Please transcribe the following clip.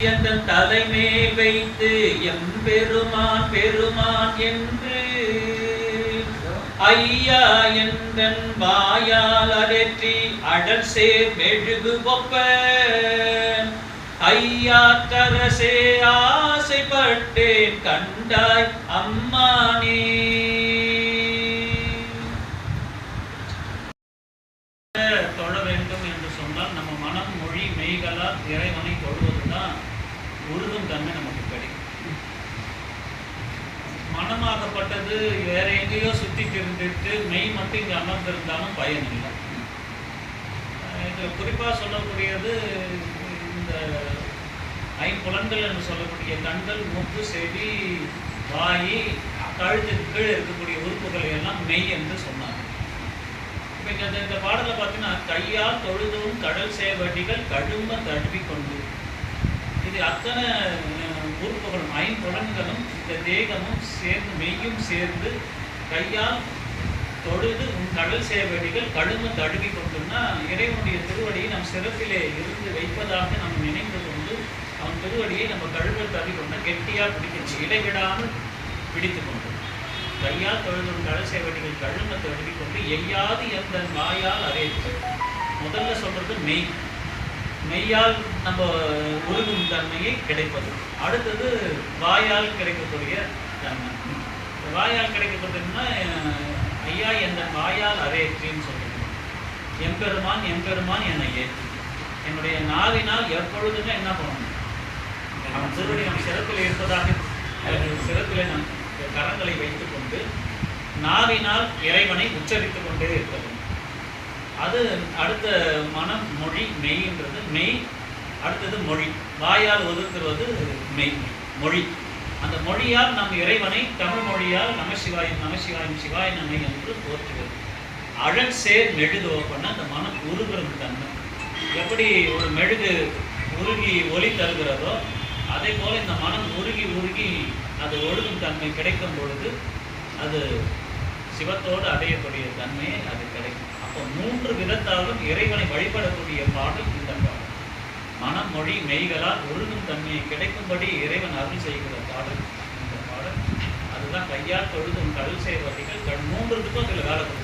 எந்தன் தலைமேல் வைத்து எம்பெருமான் பெருமான் என்று ஐயா எந்தன் வாயால் அரற்றி அடல் சேர் மெழுகு ஒப்ப ஐயா கரசே ஆசைப்பட்டேன் கண்டாய் அம்மானே. தொழ வேண்டும் என்று சொன்னால் நம்ம மனம் மொழி மெய்களால் இறைவனை தொழுவதுதான் உருகும் தன்மை நமக்கு கிடைக்கும். மனமாகப்பட்டது வேற எங்கேயோ சுற்றி திருந்துட்டு மெய் மட்டும் இங்கே அமர்ந்திருந்தாலும் பயன் இல்லை. இது குறிப்பாக சொல்லக்கூடியது இந்த ஐம்புலன்கள் என்று சொல்லக்கூடிய கண்கள், மூக்கு, செவி, வாய், கழுத்துக்கு கீழே இருக்கக்கூடிய உறுப்புகளை எல்லாம் மெய் என்று சொன்னாங்க. இப்போ இந்த பாடலை பார்த்தீங்கன்னா கையால் தொழுதும் கடல் சேவடிகள் கழும தழுவி கொண்டு, இது அத்தனை உறுப்புகளும் ஐம்புலன்களும் இந்த தேகமும் சேர்ந்து மெய்யும் சேர்ந்து கையால் தொழுது கடல் சேவடிகள் கழும தழுவி கொண்டுன்னா இறைவனுடைய திருவடியை நம் சிறப்பிலே இருந்து வைப்பதாக நம்ம நினைந்து கொண்டு அவன் திருவடியை நம்ம கழுவல் தழுவி கொண்டு கெட்டியாக பிடிக்கணும், இடைவிடாமல் பிடித்து கொண்டு கையால் தொழுதும் கடல் சேவடிகள் கழும தழுவி கொண்டு எய்யாது எந்த வாயால் அரைத்து. முதல்ல சொல்றது மெய், மெய்யால் நம்ம உருகும் தன்மையை கிடைப்பது. அடுத்தது வாயால் கிடைக்கக்கூடிய தன்மை. வாயால் கிடைக்கக்கூடியதுன்னா ஐயா எந்த வாயால் அரேற்றின்னு சொல்லுங்க. எம்பெருமான் எம்பெருமான் என்னை ஏற்றி என்னுடைய நாவினால் எப்பொழுதுமே என்ன பண்ணணும், அவன் திருவடி நம் சிரத்தில் இருப்பதாக சிரத்தில் நம் கரங்களை வைத்துக் கொண்டு நாவினால் இறைவனை உச்சரித்துக் கொண்டே இருப்பது. அது அடுத்த மனம் மொழி மெய்ன்றது மெய். அடுத்தது மொழி, வாயால் ஒதுக்குவது மெய் மொழி. அந்த மொழியால் நம் இறைவனை தமிழ் மொழியால் நமசிவாயம் நமசிவாயம் சிவாய நன்மை என்று போற்றுவது. அழல் சேர் மெழுகு பண்ண அந்த மனம் உருகிறது தன்மை. எப்படி ஒரு மெழுகு உருகி ஒலி தருகிறதோ அதே போல இந்த மனம் உருகி உருகி அது ஒழுகும் தன்மை கிடைக்கும் பொழுது அது சிவத்தோடு அடையக்கூடிய தன்மையை அது கிடைக்கும். அப்போ 3 விதத்தாலும் இறைவனை வழிபடக்கூடிய பாடல் இந்த பாடல். மனம் மொழி மெய்களால் ஒழுகும் தன்மையை கிடைக்கும்படி இறைவன் அருள் செய்கிற பாடல் இந்த பாடல். அதுதான் கையால் தொழுதும் கடல் செய்வதிகள் 3த்துக்கும் அதில் வேலை.